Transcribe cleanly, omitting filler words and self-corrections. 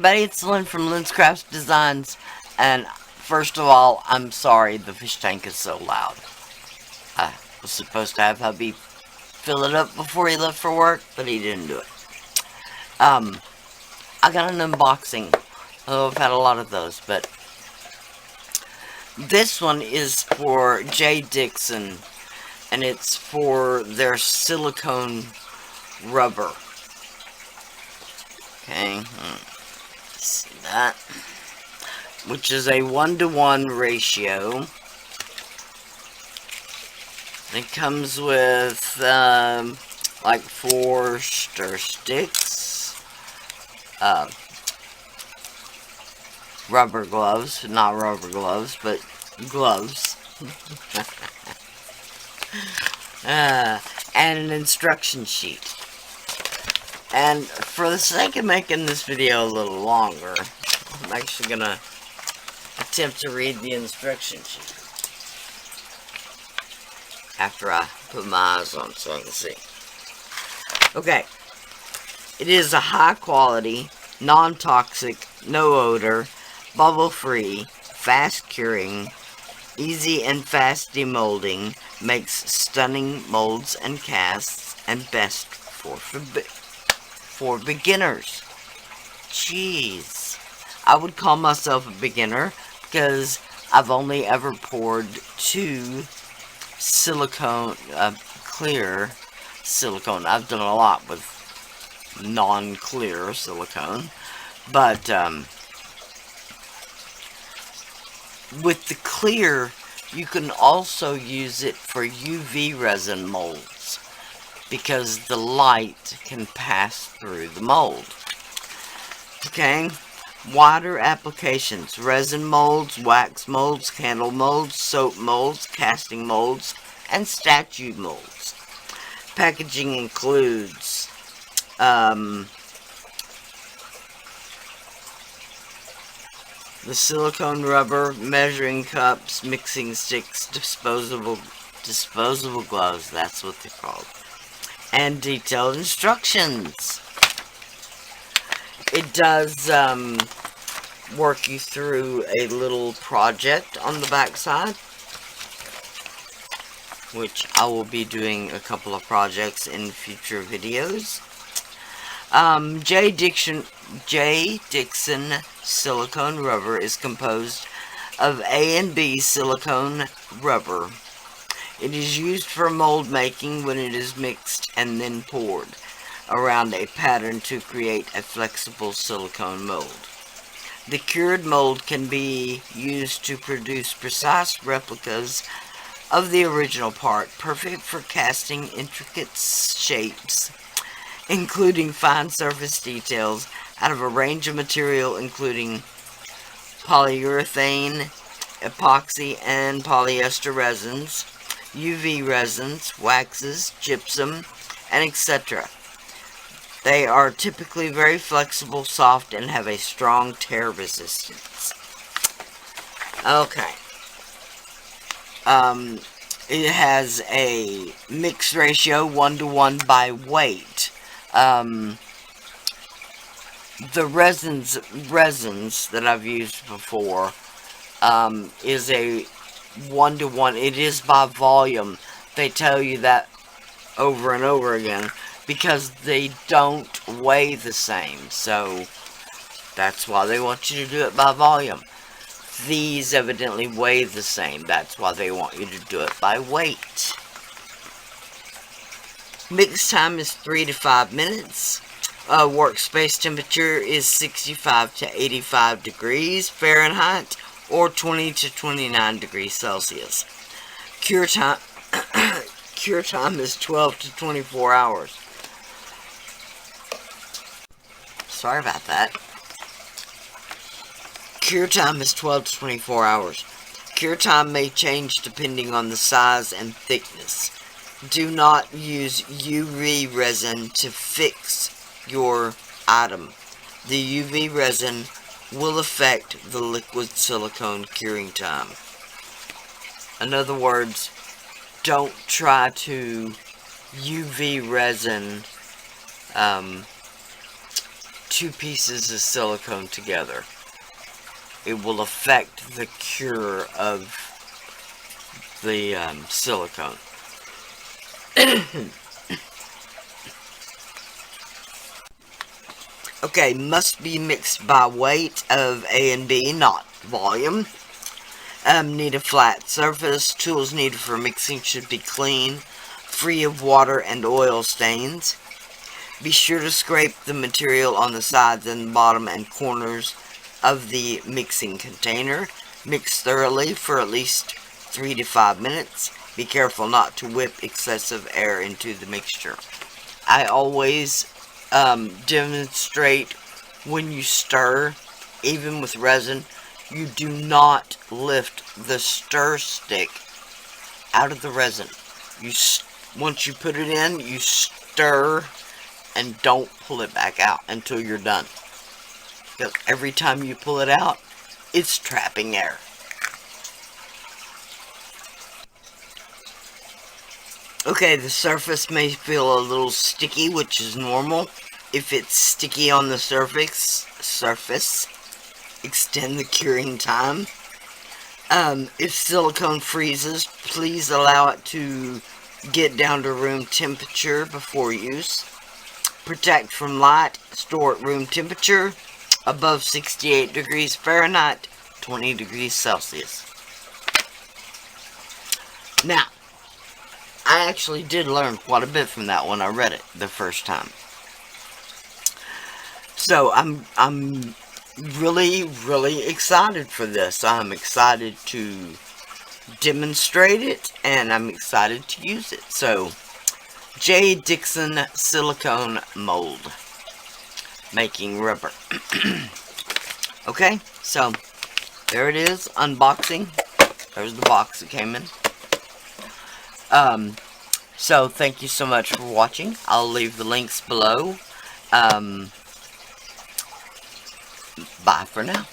everybody, it's Lyn from Lyn's Crafts Designs, and first of all, I'm sorry the fish tank is so loud. I was supposed to have hubby fill it up before he left for work, but he didn't do it. I got an unboxing. Oh, I've had a lot of those, but this one is for Jdiction, and it's for their silicone rubber. Okay, see that, which is a 1-to-1 ratio. It comes with like 4 stir sticks, rubber gloves, not rubber gloves, but gloves, and an instruction sheet. And for the sake of making this video a little longer, I'm actually going to attempt to read the instruction sheet after I put my eyes on so I can see. Okay. It is a high quality, non-toxic, no odor, bubble-free, fast curing, easy and fast demolding, makes stunning molds and casts, and best for beginners. Jeez. I would call myself a beginner because I've only ever poured 2 silicone, clear silicone. I've done a lot with non-clear silicone, but with the clear, you can also use it for UV resin molds, because the light can pass through the mold. Okay, wider applications: resin molds, wax molds, candle molds, soap molds, casting molds, and statue molds. Packaging includes the silicone rubber, measuring cups, mixing sticks, disposable gloves, that's what they're called, and detailed instructions. It does work you through a little project on the back side, which I will be doing a couple of projects in future videos. Jdiction silicone rubber is composed of A and B silicone rubber. It is used for mold making when it is mixed and then poured around a pattern to create a flexible silicone mold. The cured mold can be used to produce precise replicas of the original part, perfect for casting intricate shapes, including fine surface details, out of a range of material including polyurethane, epoxy, and polyester resins, UV resins, waxes, gypsum, and etc. They are typically very flexible, soft, and have a strong tear resistance. Okay. It has a mix ratio 1-to-1 by weight. The resins that I've used before is a 1-to-1. It is by volume. They tell you that over and over again because they don't weigh the same. So that's why they want you to do it by volume. These evidently weigh the same. That's why they want you to do it by weight. Mix time is 3 to 5 minutes. Workspace temperature is 65 to 85 degrees Fahrenheit or 20 to 29 degrees Celsius. Cure time is 12 to 24 hours. Sorry about that. Cure time is 12 to 24 hours. Cure time may change depending on the size and thickness. Do not use UV resin to fix your item. The UV resin will affect the liquid silicone curing time. In other words, don't try to UV resin 2 pieces of silicone together. It will affect the cure of the silicone. Okay, must be mixed by weight of A and B, not volume. Need a flat surface. Tools needed for mixing should be clean, free of water and oil stains. Be sure to scrape the material on the sides and bottom and corners of the mixing container. Mix thoroughly for at least 3 to 5 minutes. Be careful not to whip excessive air into the mixture. I always demonstrate when you stir, even with resin, you do not lift the stir stick out of the resin. Once you put it in, you stir and don't pull it back out until you're done. Because every time you pull it out, it's trapping air. Okay, the surface may feel a little sticky, which is normal. If it's sticky on the surface, extend the curing time. If silicone freezes, please allow it to get down to room temperature before use. Protect from light. Store at room temperature above 68 degrees Fahrenheit, 20 degrees Celsius. Now, I actually did learn quite a bit from that when I read it the first time. So I'm really excited for this. I'm excited to demonstrate it, and I'm excited to use it. So, Jdiction silicone mold, making rubber. Okay, so there it is, unboxing. There's the box it came in. So thank you so much for watching. I'll leave the links below. Bye for now.